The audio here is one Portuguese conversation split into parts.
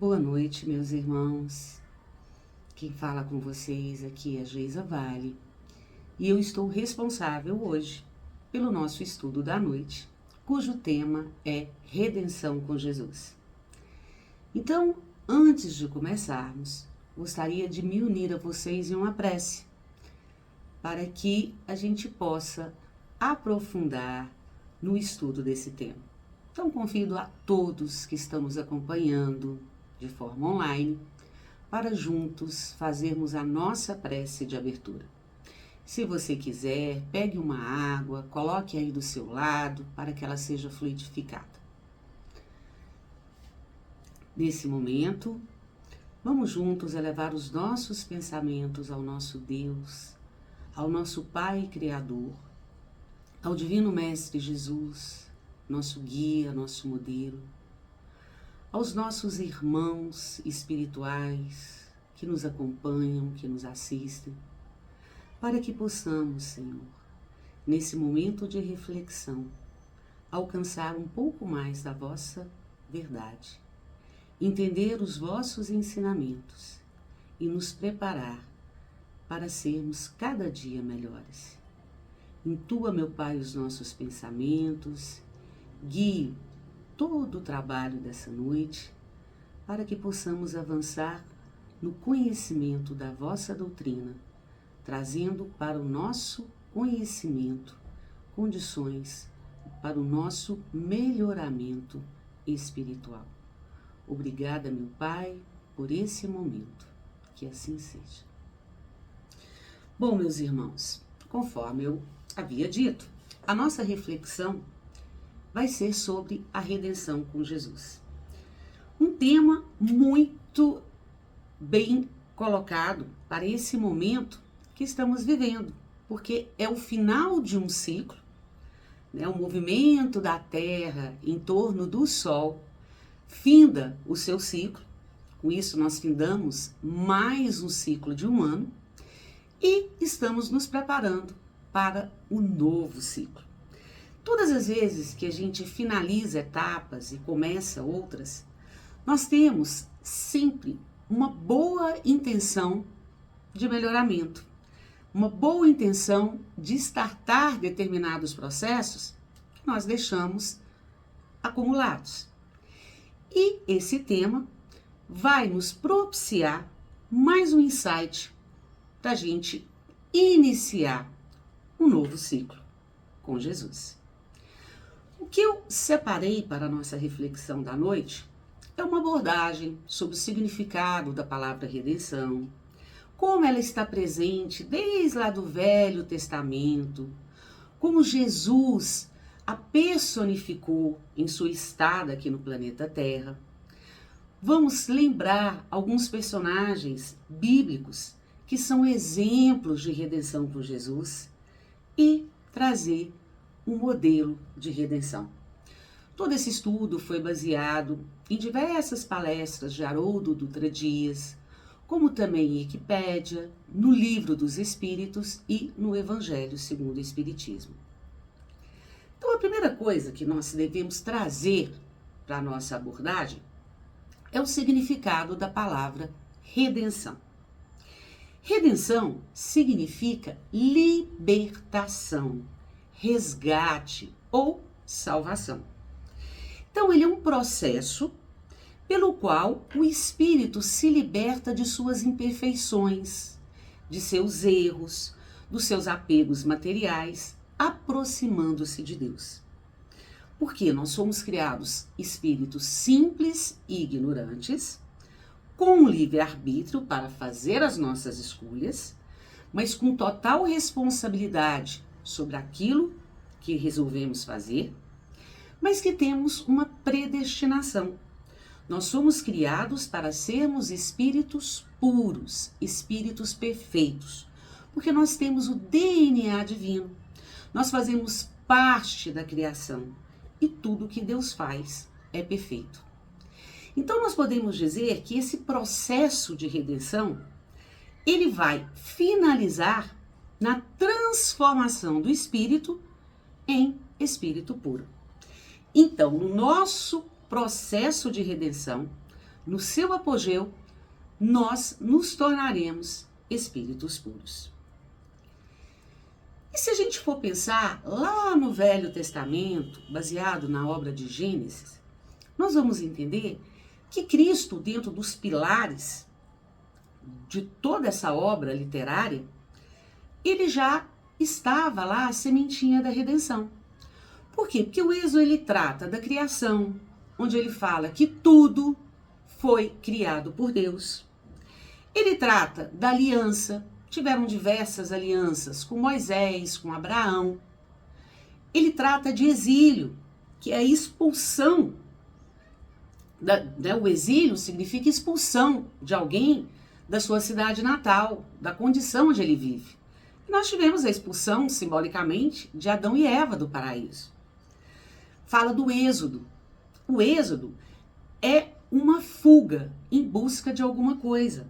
Boa noite, meus irmãos. Quem fala com vocês aqui é Geisa Vale e eu estou responsável hoje pelo nosso estudo da noite, cujo tema é Redenção com Jesus. Então, antes de começarmos, gostaria de me unir a vocês em uma prece para que a gente possa aprofundar no estudo desse tema. Então, convido a todos que estão nos acompanhando de forma online para juntos fazermos a nossa prece de abertura. Se você quiser, pegue uma água, coloque aí do seu lado para que ela seja fluidificada. Nesse momento, vamos juntos elevar os nossos pensamentos ao nosso Deus, ao nosso Pai Criador, ao Divino Mestre Jesus, nosso guia, nosso modelo, aos nossos irmãos espirituais que nos acompanham, que nos assistem, para que possamos, Senhor, nesse momento de reflexão, alcançar um pouco mais da vossa verdade, entender os vossos ensinamentos e nos preparar para sermos cada dia melhores. Intua, meu Pai, os nossos pensamentos, guie todo o trabalho dessa noite para que possamos avançar no conhecimento da vossa doutrina, trazendo para o nosso conhecimento condições para o nosso melhoramento espiritual. Obrigada, meu Pai, por esse momento. Que assim seja. Bom, meus irmãos, conforme eu havia dito, a nossa reflexão vai ser sobre a redenção com Jesus. Um tema muito bem colocado para esse momento que estamos vivendo, porque é o final de um ciclo, né? O movimento da Terra em torno do Sol finda o seu ciclo, com isso nós findamos mais um ciclo de um ano e estamos nos preparando para o novo ciclo. Todas as vezes que a gente finaliza etapas e começa outras, nós temos sempre uma boa intenção de melhoramento, uma boa intenção de startar determinados processos que nós deixamos acumulados. E esse tema vai nos propiciar mais um insight para a gente iniciar um novo ciclo com Jesus. O que eu separei para a nossa reflexão da noite é uma abordagem sobre o significado da palavra redenção, como ela está presente desde lá do Velho Testamento, como Jesus a personificou em sua estada aqui no planeta Terra. Vamos lembrar alguns personagens bíblicos que são exemplos de redenção por Jesus e trazer um modelo de redenção. Todo esse estudo foi baseado em diversas palestras de Haroldo Dutra Dias, como também em Wikipédia, no Livro dos Espíritos e no Evangelho segundo o Espiritismo. Então, a primeira coisa que nós devemos trazer para a nossa abordagem é o significado da palavra redenção. Redenção significa libertação, resgate ou salvação. Então, ele é um processo pelo qual o espírito se liberta de suas imperfeições, de seus erros, dos seus apegos materiais, aproximando-se de Deus. Porque nós somos criados espíritos simples e ignorantes, com livre-arbítrio para fazer as nossas escolhas, mas com total responsabilidade sobre aquilo que resolvemos fazer, mas que temos uma predestinação. Nós somos criados para sermos espíritos puros, espíritos perfeitos, porque nós temos o DNA divino. Nós fazemos parte da criação e tudo que Deus faz é perfeito. Então nós podemos dizer que esse processo de redenção, ele vai finalizar na transformação do espírito em espírito puro. Então, no nosso processo de redenção, no seu apogeu, nós nos tornaremos espíritos puros. E se a gente for pensar lá no Velho Testamento, baseado na obra de Gênesis, nós vamos entender que Cristo, dentro dos pilares de toda essa obra literária, ele já estava lá a sementinha da redenção. Por quê? Porque o Êxodo ele trata da criação, onde ele fala que tudo foi criado por Deus. Ele trata da aliança, tiveram diversas alianças com Moisés, com Abraão. Ele trata de exílio, que é a expulsão. O exílio significa expulsão de alguém da sua cidade natal, da condição onde ele vive. E nós tivemos a expulsão, simbolicamente, de Adão e Eva do paraíso. Fala do êxodo. O êxodo é uma fuga em busca de alguma coisa.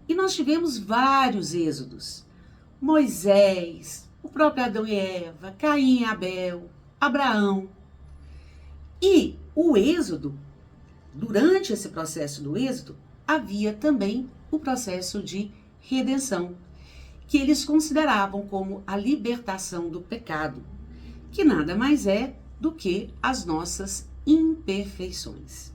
E nós tivemos vários êxodos. Moisés, o próprio Adão e Eva, Caim e Abel, Abraão. E o êxodo, durante esse processo do êxodo, havia também o processo de redenção, que eles consideravam como a libertação do pecado, que nada mais é do que as nossas imperfeições.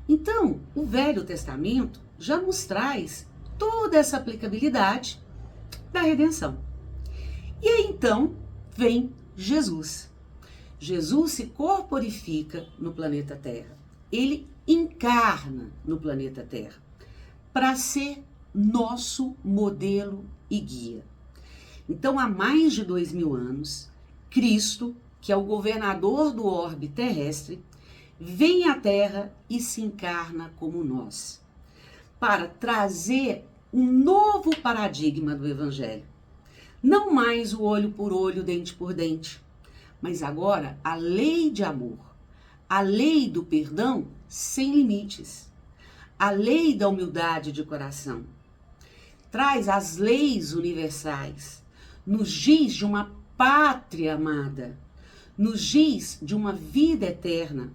Então, o Velho Testamento já nos traz toda essa aplicabilidade da redenção. E aí então vem Jesus. Jesus se corporifica no planeta Terra. Ele encarna no planeta Terra para ser nosso modelo e guia. Então, há mais de 2000 anos, Cristo, que é o governador do orbe terrestre, vem à Terra e se encarna como nós, para trazer um novo paradigma do Evangelho. Não mais o olho por olho, dente por dente, mas agora a lei de amor, a lei do perdão sem limites, a lei da humildade de coração. Traz as leis universais, nos diz de uma pátria amada, nos diz de uma vida eterna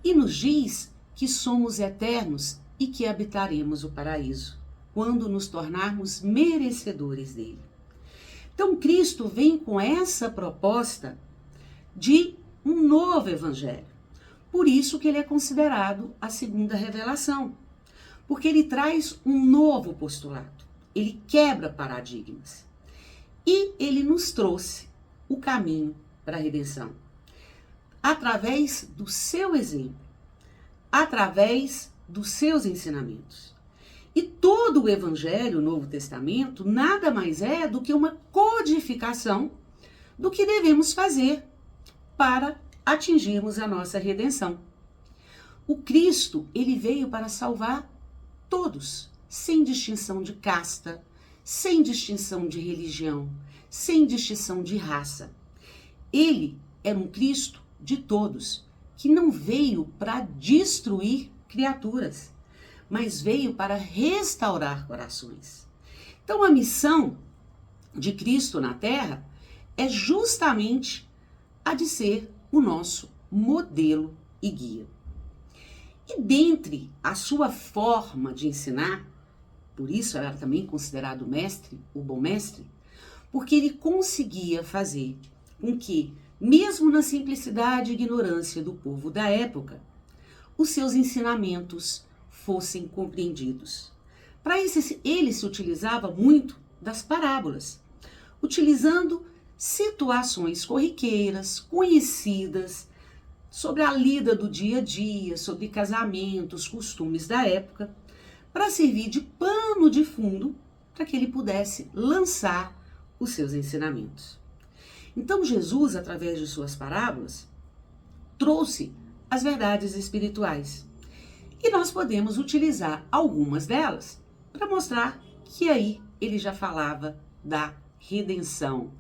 e nos diz que somos eternos e que habitaremos o paraíso, quando nos tornarmos merecedores dele. Então, Cristo vem com essa proposta de um novo evangelho. Por isso que ele é considerado a segunda revelação, porque ele traz um novo postulado, ele quebra paradigmas. E ele nos trouxe o caminho para a redenção, através do seu exemplo, através dos seus ensinamentos. E todo o Evangelho, o Novo Testamento, nada mais é do que uma codificação do que devemos fazer para atingirmos a nossa redenção. O Cristo, ele veio para salvar todos, sem distinção de casta, sem distinção de religião, sem distinção de raça. Ele era um Cristo de todos, que não veio para destruir criaturas, mas veio para restaurar corações. Então, a missão de Cristo na Terra é justamente a de ser o nosso modelo e guia. E dentre a sua forma de ensinar, por isso era também considerado mestre, o bom mestre, porque ele conseguia fazer com que, mesmo na simplicidade e ignorância do povo da época, os seus ensinamentos fossem compreendidos. Para isso, ele se utilizava muito das parábolas, utilizando situações corriqueiras, conhecidas, sobre a lida do dia a dia, sobre casamentos, costumes da época, para servir de pano de fundo para que ele pudesse lançar os seus ensinamentos. Então, Jesus, através de suas parábolas, trouxe as verdades espirituais. E nós podemos utilizar algumas delas para mostrar que aí ele já falava da redenção,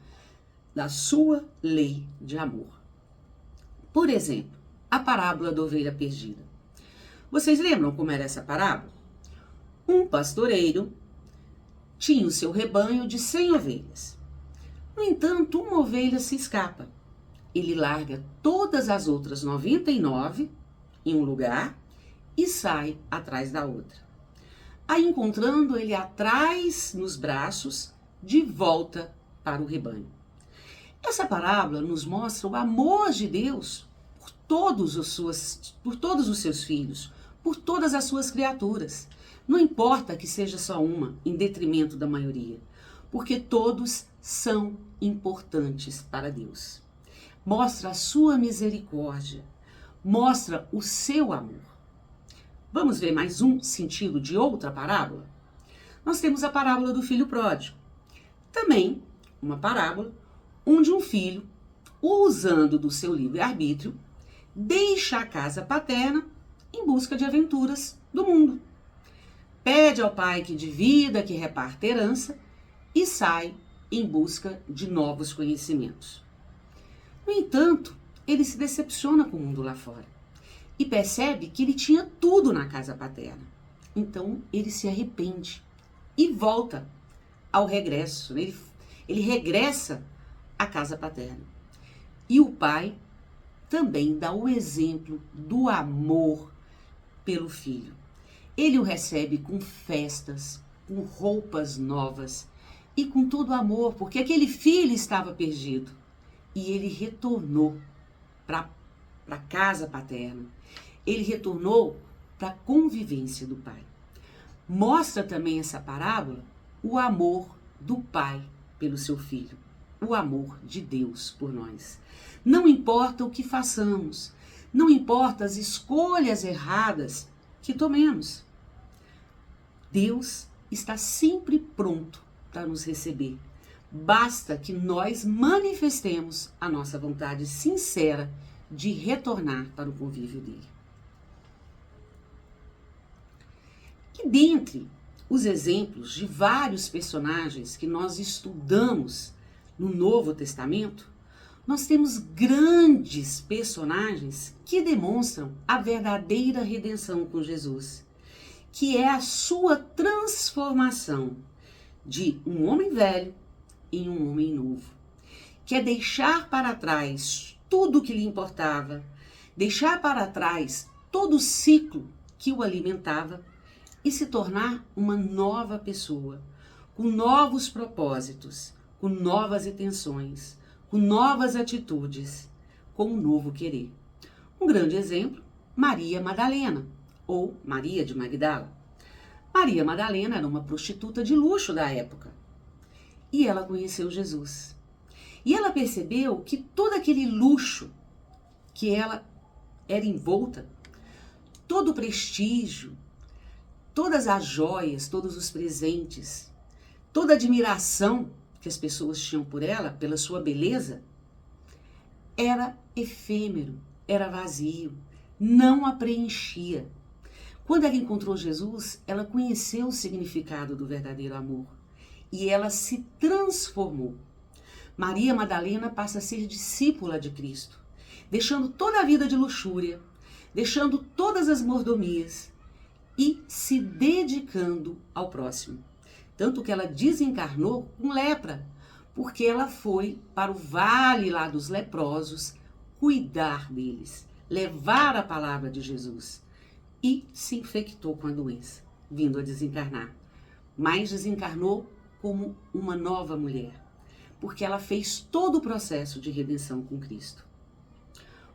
da sua lei de amor. Por exemplo, a parábola da ovelha perdida. Vocês lembram como era essa parábola? Um pastoreiro tinha o seu rebanho de 100 ovelhas. No entanto, uma ovelha se escapa. Ele larga todas as outras 99 em um lugar e sai atrás da outra. Aí, encontrando, ele atrás nos braços, de volta para o rebanho. Essa parábola nos mostra o amor de Deus por todos os seus filhos, por todas as suas criaturas. Não importa que seja só uma, em detrimento da maioria, porque todos são importantes para Deus. Mostra a sua misericórdia, mostra o seu amor. Vamos ver mais um sentido de outra parábola? Nós temos a parábola do filho pródigo. Também uma parábola onde um filho, usando do seu livre-arbítrio, deixa a casa paterna em busca de aventuras do mundo. Pede ao pai que divida, que reparta a herança e sai em busca de novos conhecimentos. No entanto, ele se decepciona com o mundo lá fora e percebe que ele tinha tudo na casa paterna. Então ele se arrepende e volta ao regresso. Ele regressa à casa paterna. E o pai também dá o exemplo do amor pelo filho. Ele o recebe com festas, com roupas novas e com todo amor, porque aquele filho estava perdido e ele retornou para a casa paterna. Ele retornou para a convivência do pai. Mostra também essa parábola o amor do pai pelo seu filho, o amor de Deus por nós. Não importa o que façamos, não importa as escolhas erradas que tomemos. Deus está sempre pronto para nos receber. Basta que nós manifestemos a nossa vontade sincera de retornar para o convívio dele. E dentre os exemplos de vários personagens que nós estudamos no Novo Testamento, nós temos grandes personagens que demonstram a verdadeira redenção com Jesus, que é a sua transformação de um homem velho em um homem novo, que é deixar para trás tudo o que lhe importava, deixar para trás todo o ciclo que o alimentava e se tornar uma nova pessoa, com novos propósitos, com novas intenções, com novas atitudes, com um novo querer. Um grande exemplo, Maria Madalena, ou Maria de Magdala. Maria Madalena era uma prostituta de luxo da época e ela conheceu Jesus. E ela percebeu que todo aquele luxo que ela era envolta, todo o prestígio, todas as joias, todos os presentes, toda a admiração que as pessoas tinham por ela, pela sua beleza, era efêmero, era vazio, não a preenchia. Quando ela encontrou Jesus, ela conheceu o significado do verdadeiro amor e ela se transformou. Maria Madalena passa a ser discípula de Cristo, deixando toda a vida de luxúria, deixando todas as mordomias e se dedicando ao próximo. Tanto que ela desencarnou com lepra, porque ela foi para o vale lá dos leprosos cuidar deles, levar a palavra de Jesus e se infectou com a doença, vindo a desencarnar. Mas desencarnou como uma nova mulher, porque ela fez todo o processo de redenção com Cristo.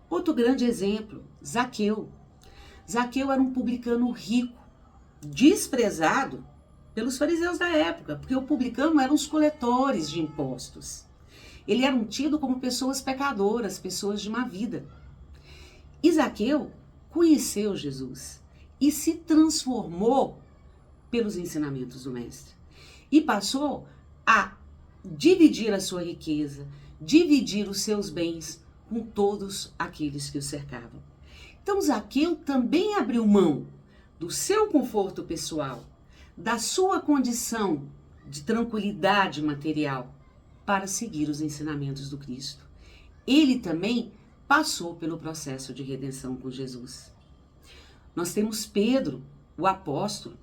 Outro grande exemplo, Zaqueu. Zaqueu era um publicano rico, desprezado pelos fariseus da época, porque o publicano eram os coletores de impostos. Ele era tido como pessoas pecadoras, pessoas de má vida. E Zaqueu conheceu Jesus e se transformou pelos ensinamentos do Mestre. E passou a dividir a sua riqueza, dividir os seus bens com todos aqueles que o cercavam. Então Zaqueu também abriu mão do seu conforto pessoal, da sua condição de tranquilidade material, para seguir os ensinamentos do Cristo. Ele também passou pelo processo de redenção com Jesus. Nós temos Pedro, o apóstolo,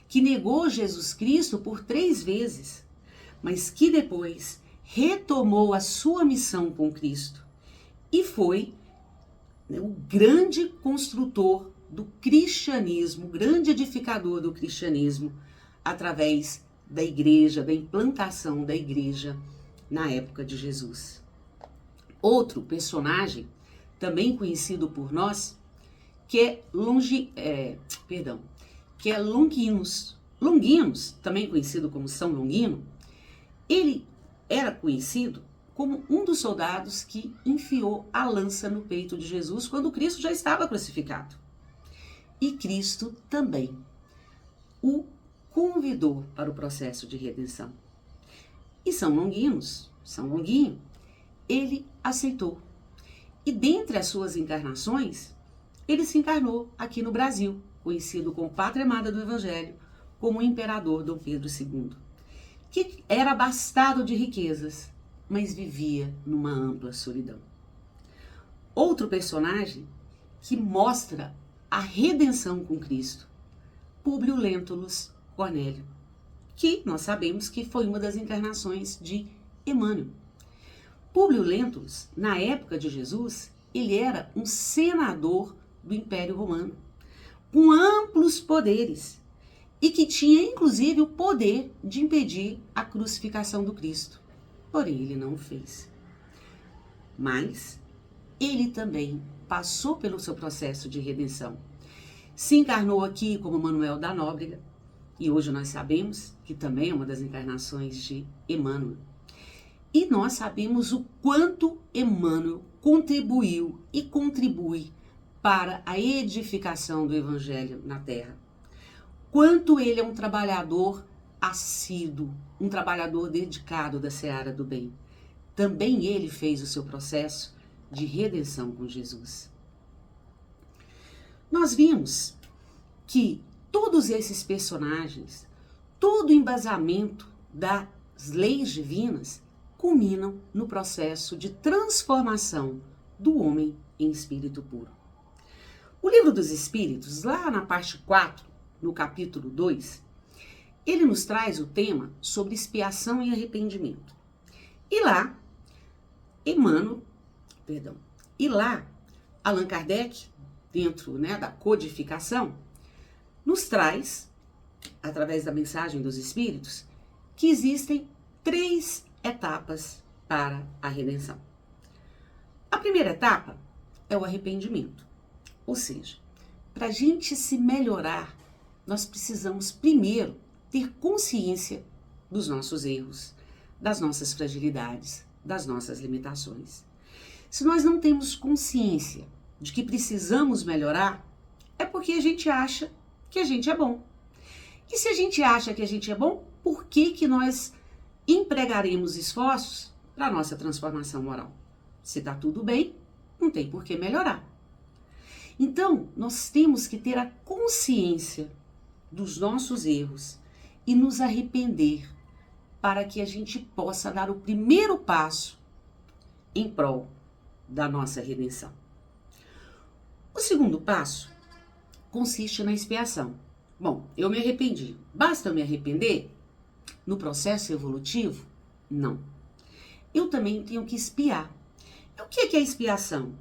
que negou Jesus Cristo por 3 vezes, mas que depois retomou a sua missão com Cristo e foi o grande construtor do cristianismo, grande edificador do cristianismo, através da igreja, da implantação da igreja na época de Jesus. Outro personagem, também conhecido por nós, que é Longinos. Longinos, também conhecido como São Longino, ele era conhecido como um dos soldados que enfiou a lança no peito de Jesus quando Cristo já estava crucificado. E Cristo também o convidou para o processo de redenção. E São Longuinho, ele aceitou. E dentre as suas encarnações, ele se encarnou aqui no Brasil, conhecido como Pátria Amada do Evangelho, como o imperador Dom Pedro II, que era abastado de riquezas, mas vivia numa ampla solidão. Outro personagem que mostra a redenção com Cristo, Públio Lentulus Cornélio, que nós sabemos que foi uma das encarnações de Emmanuel. Públio Lentulus, na época de Jesus, ele era um senador do Império Romano, com amplos poderes, e que tinha inclusive o poder de impedir a crucificação do Cristo. Porém, ele não o fez. Mas ele também passou pelo seu processo de redenção. Se encarnou aqui como Manuel da Nóbrega, e hoje nós sabemos que também é uma das encarnações de Emmanuel. E nós sabemos o quanto Emmanuel contribuiu e contribui para a edificação do Evangelho na Terra. Quanto ele é um trabalhador assíduo, um trabalhador dedicado da seara do bem. Também ele fez o seu processo de redenção com Jesus. Nós vimos que todos esses personagens, todo o embasamento das leis divinas, culminam no processo de transformação do homem em espírito puro. O Livro dos Espíritos, lá na parte 4, no capítulo 2, ele nos traz o tema sobre expiação e arrependimento. E lá, Allan Kardec, dentro da codificação, nos traz, através da mensagem dos Espíritos, que existem 3 etapas para a redenção. A primeira etapa é o arrependimento. Ou seja, para a gente se melhorar, nós precisamos primeiro ter consciência dos nossos erros, das nossas fragilidades, das nossas limitações. Se nós não temos consciência de que precisamos melhorar, é porque a gente acha que a gente é bom. E se a gente acha que a gente é bom, por que nós empregaremos esforços para a nossa transformação moral? Se está tudo bem, não tem por que melhorar. Então, nós temos que ter a consciência dos nossos erros e nos arrepender para que a gente possa dar o primeiro passo em prol da nossa redenção. O segundo passo consiste na expiação. Bom, eu me arrependi. Basta eu me arrepender? No processo evolutivo? Não. Eu também tenho que expiar. E o que é expiação?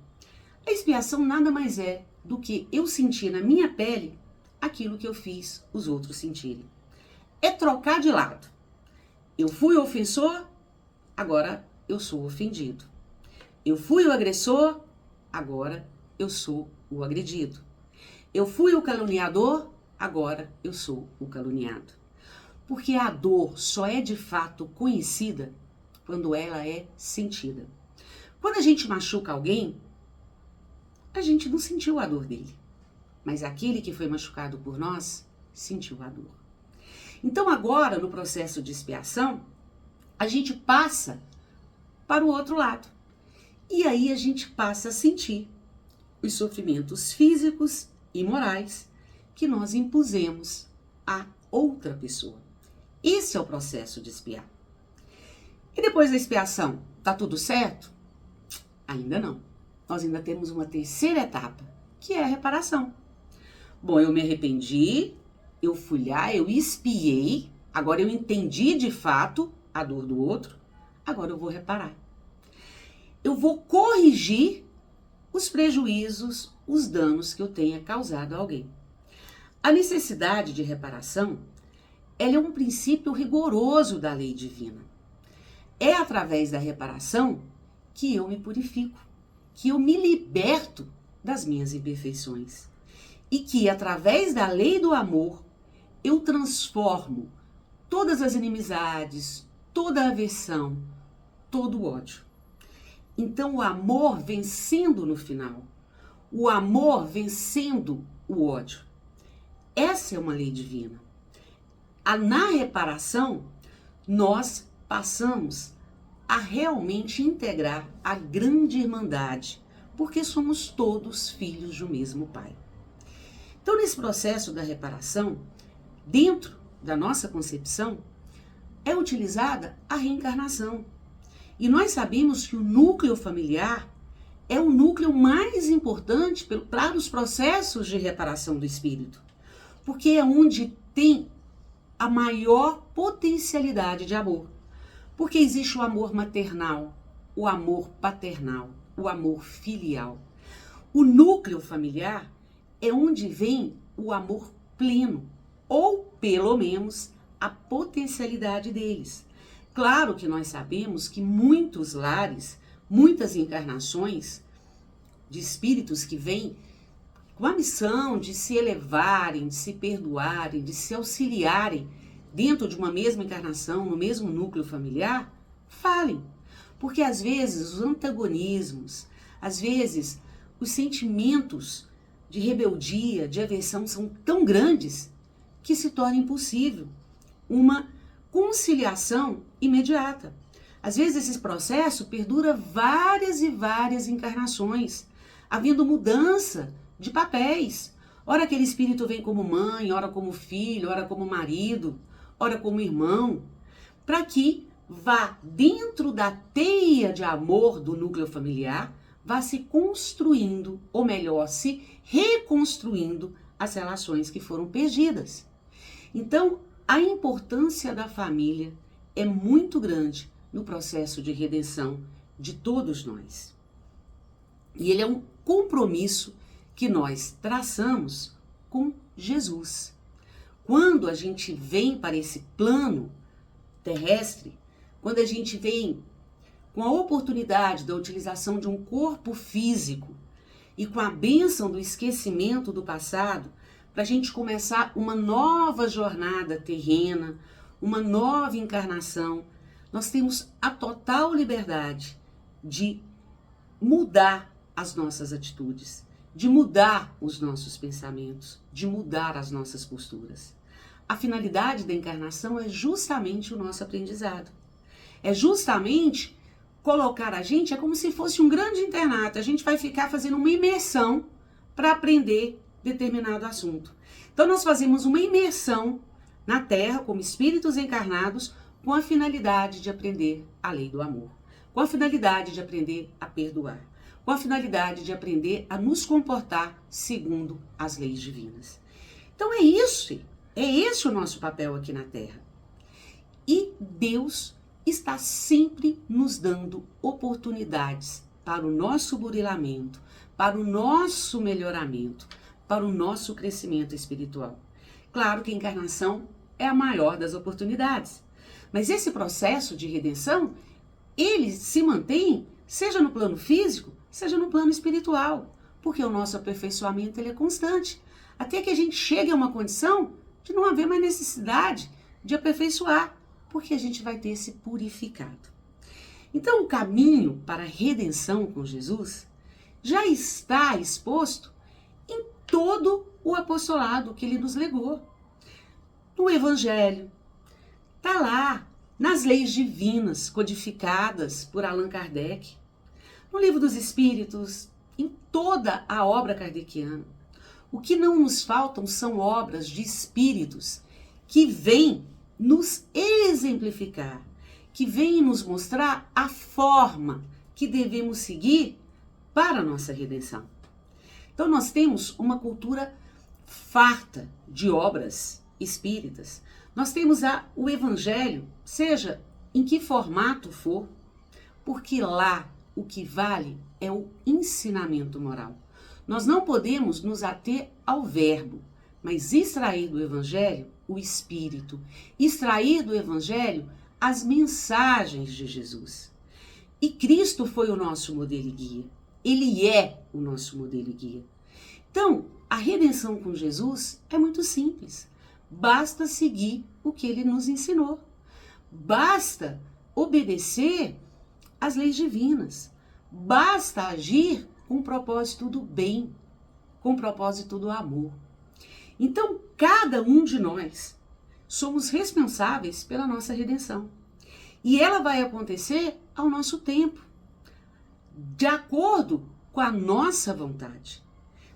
A expiação nada mais é do que eu sentir na minha pele aquilo que eu fiz os outros sentirem. É trocar de lado. Eu fui o ofensor, agora eu sou ofendido. Eu fui o agressor, agora eu sou o agredido. Eu fui o caluniador, agora eu sou o caluniado. Porque a dor só é de fato conhecida quando ela é sentida. Quando a gente machuca alguém, a gente não sentiu a dor dele, mas aquele que foi machucado por nós sentiu a dor. Então agora, no processo de expiação, a gente passa para o outro lado. E aí a gente passa a sentir os sofrimentos físicos e morais que nós impusemos a outra pessoa. Esse é o processo de expiar. E depois da expiação, tá tudo certo? Ainda não. Nós ainda temos uma terceira etapa, que é a reparação. Bom, eu me arrependi, eu fui lá, eu expiei, agora eu entendi de fato a dor do outro, agora eu vou reparar. Eu vou corrigir os prejuízos, os danos que eu tenha causado a alguém. A necessidade de reparação, ela é um princípio rigoroso da lei divina. É através da reparação que eu me purifico, que eu me liberto das minhas imperfeições. E que, através da lei do amor, eu transformo todas as inimizades, toda a aversão, todo o ódio. Então, o amor vencendo no final. O amor vencendo o ódio. Essa é uma lei divina. Na reparação, nós passamos a realmente integrar a grande irmandade, porque somos todos filhos do mesmo Pai. Então, nesse processo da reparação, dentro da nossa concepção, é utilizada a reencarnação. E nós sabemos que o núcleo familiar é o núcleo mais importante para os processos de reparação do espírito, porque é onde tem a maior potencialidade de amor. Porque existe o amor maternal, o amor paternal, o amor filial. O núcleo familiar é onde vem o amor pleno, ou pelo menos a potencialidade deles. Claro que nós sabemos que muitos lares, muitas encarnações de espíritos que vêm com a missão de se elevarem, de se perdoarem, de se auxiliarem dentro de uma mesma encarnação, no mesmo núcleo familiar, falem. Porque às vezes os antagonismos, às vezes os sentimentos de rebeldia, de aversão são tão grandes que se torna impossível uma conciliação imediata. Às vezes esse processo perdura várias e várias encarnações, havendo mudança de papéis. Ora aquele espírito vem como mãe, ora como filho, ora como marido, ora como irmão, para que vá dentro da teia de amor do núcleo familiar, vá se construindo, ou melhor, se reconstruindo as relações que foram perdidas. Então, a importância da família é muito grande no processo de redenção de todos nós. E ele é um compromisso que nós traçamos com Jesus. Quando a gente vem para esse plano terrestre, quando a gente vem com a oportunidade da utilização de um corpo físico e com a bênção do esquecimento do passado, para a gente começar uma nova jornada terrena, uma nova encarnação, nós temos a total liberdade de mudar as nossas atitudes, de mudar os nossos pensamentos, de mudar as nossas posturas. A finalidade da encarnação é justamente o nosso aprendizado. É justamente colocar a gente, é como se fosse um grande internato. A gente vai ficar fazendo uma imersão para aprender determinado assunto. Então nós fazemos uma imersão na Terra como espíritos encarnados com a finalidade de aprender a lei do amor, com a finalidade de aprender a perdoar, com a finalidade de aprender a nos comportar segundo as leis divinas. Então é esse o nosso papel aqui na Terra. E Deus está sempre nos dando oportunidades para o nosso burilamento, para o nosso melhoramento, para o nosso crescimento espiritual. Claro que a encarnação é a maior das oportunidades, mas esse processo de redenção, ele se mantém, seja no plano físico, seja no plano espiritual, porque o nosso aperfeiçoamento ele é constante, até que a gente chegue a uma condição de não haver mais necessidade de aperfeiçoar, porque a gente vai ter se purificado. Então, o caminho para a redenção com Jesus já está exposto em todo o apostolado que ele nos legou. No Evangelho, está lá, nas leis divinas codificadas por Allan Kardec, no Livro dos Espíritos, em toda a obra kardeciana. O que não nos faltam são obras de espíritos que vêm nos exemplificar, que vêm nos mostrar a forma que devemos seguir para a nossa redenção. Então nós temos uma cultura farta de obras espíritas. Nós temos o Evangelho, seja em que formato for, porque lá o que vale é o ensinamento moral. Nós não podemos nos ater ao verbo, mas extrair do Evangelho o Espírito, extrair do Evangelho as mensagens de Jesus. E Cristo foi o nosso modelo e guia. Ele é o nosso modelo e guia. Então, a redenção com Jesus é muito simples. Basta seguir o que ele nos ensinou. Basta obedecer às leis divinas. Basta agir com o propósito do bem, com o propósito do amor. Então, cada um de nós somos responsáveis pela nossa redenção. E ela vai acontecer ao nosso tempo, de acordo com a nossa vontade.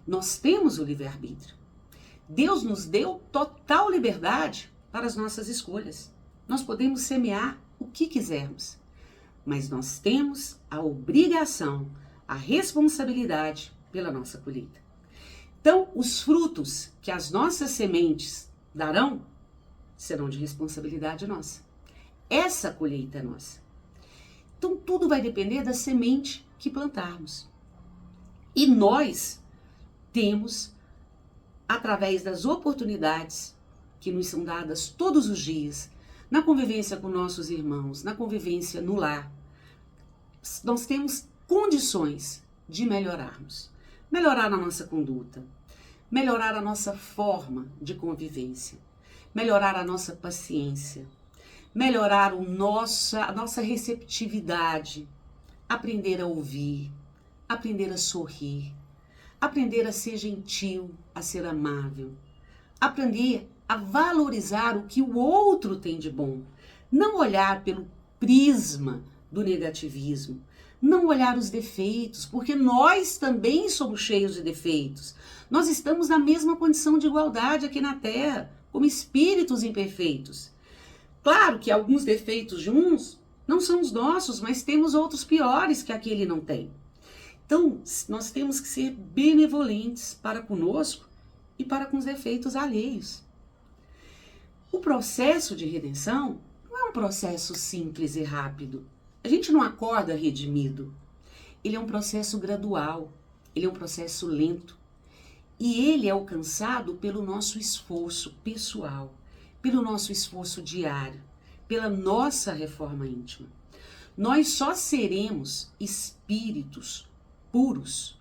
Nós temos o livre-arbítrio. Deus nos deu total liberdade para as nossas escolhas. Nós podemos semear o que quisermos, mas nós temos a obrigação, a responsabilidade pela nossa colheita. Então, os frutos que as nossas sementes darão serão de responsabilidade nossa. Essa colheita é nossa. Então, tudo vai depender da semente que plantarmos. E nós temos, através das oportunidades que nos são dadas todos os dias, na convivência com nossos irmãos, na convivência no lar, nós temos condições de melhorarmos. Melhorar a nossa conduta, melhorar a nossa forma de convivência, melhorar a nossa paciência, melhorar a nossa receptividade, aprender a ouvir, aprender a sorrir, aprender a ser gentil, a ser amável, aprender a valorizar o que o outro tem de bom, não olhar pelo prisma do negativismo, não olhar os defeitos, porque nós também somos cheios de defeitos. Nós estamos na mesma condição de igualdade aqui na Terra, como espíritos imperfeitos. Claro que alguns defeitos de uns não são os nossos, mas temos outros piores que aquele não tem. Então, nós temos que ser benevolentes para conosco e para com os defeitos alheios. O processo de redenção não é um processo simples e rápido. A gente não acorda redimido. Ele é um processo gradual, ele é um processo lento. E ele é alcançado pelo nosso esforço pessoal, pelo nosso esforço diário, pela nossa reforma íntima. Nós só seremos espíritos puros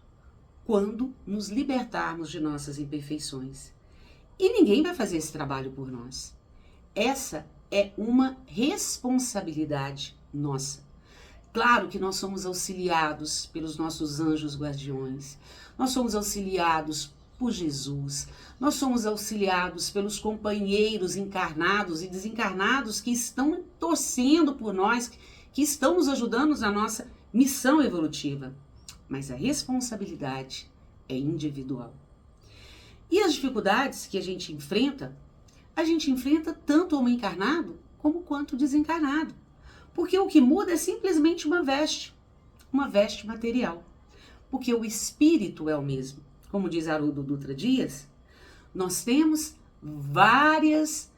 quando nos libertarmos de nossas imperfeições. E ninguém vai fazer esse trabalho por nós. Essa é uma responsabilidade nossa. Claro que nós somos auxiliados pelos nossos anjos guardiões, nós somos auxiliados por Jesus, nós somos auxiliados pelos companheiros encarnados e desencarnados que estão torcendo por nós, que estão nos ajudando na nossa missão evolutiva. Mas a responsabilidade é individual. E as dificuldades que a gente enfrenta tanto o homem encarnado como quanto o desencarnado. Porque o que muda é simplesmente uma veste material. Porque o espírito é o mesmo. Como diz Haroldo Dutra Dias, nós temos várias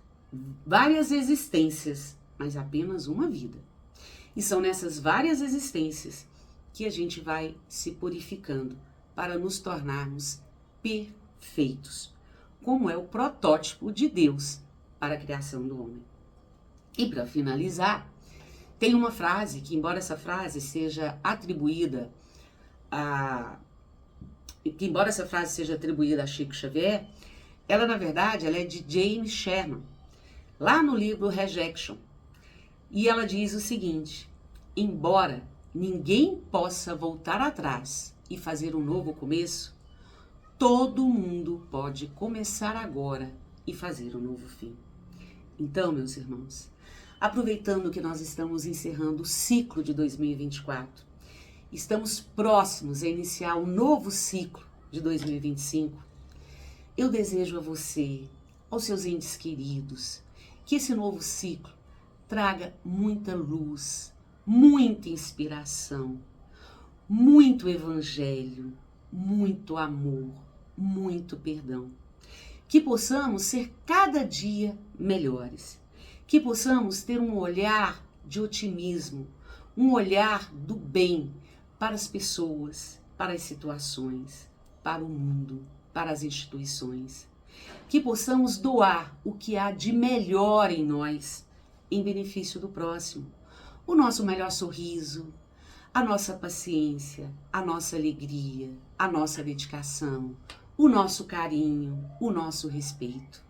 existências, mas apenas uma vida. E são nessas várias existências que a gente vai se purificando para nos tornarmos perfeitos, como é o protótipo de Deus para a criação do homem. E para finalizar, tem uma frase que, embora essa frase seja atribuída a Chico Xavier, ela na verdade ela é de James Sherman, lá no livro Rejection. E ela diz o seguinte: embora ninguém possa voltar atrás e fazer um novo começo, todo mundo pode começar agora e fazer um novo fim. Então, meus irmãos, aproveitando que nós estamos encerrando o ciclo de 2024, estamos próximos a iniciar um novo ciclo de 2025, eu desejo a você, aos seus entes queridos, que esse novo ciclo traga muita luz, muita inspiração, muito evangelho, muito amor, muito perdão. Que possamos ser cada dia melhores, que possamos ter um olhar de otimismo, um olhar do bem, para as pessoas, para as situações, para o mundo, para as instituições. Que possamos doar o que há de melhor em nós, em benefício do próximo. O nosso melhor sorriso, a nossa paciência, a nossa alegria, a nossa dedicação, o nosso carinho, o nosso respeito.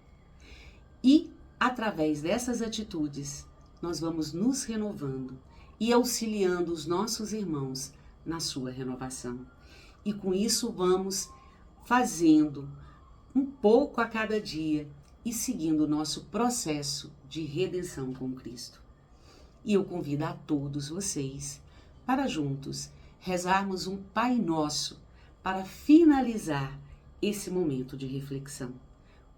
E, através dessas atitudes, nós vamos nos renovando e auxiliando os nossos irmãos na sua renovação. E com isso vamos fazendo um pouco a cada dia e seguindo o nosso processo de redenção com Cristo. E eu convido a todos vocês para juntos rezarmos um Pai Nosso para finalizar esse momento de reflexão.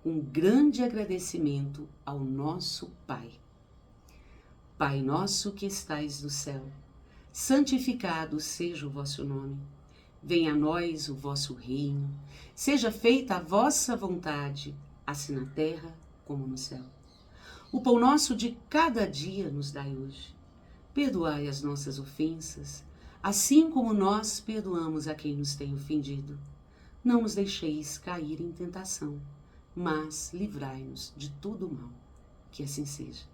Um grande agradecimento ao nosso Pai. Pai nosso que estais no céu, santificado seja o vosso nome. Venha a nós o vosso reino, seja feita a vossa vontade, assim na terra como no céu. O pão nosso de cada dia nos dai hoje. Perdoai as nossas ofensas, assim como nós perdoamos a quem nos tem ofendido. Não nos deixeis cair em tentação, mas livrai-nos de todo o mal. Que assim seja.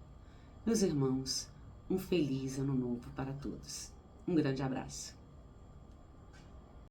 Meus irmãos, um feliz ano novo para todos. Um grande abraço.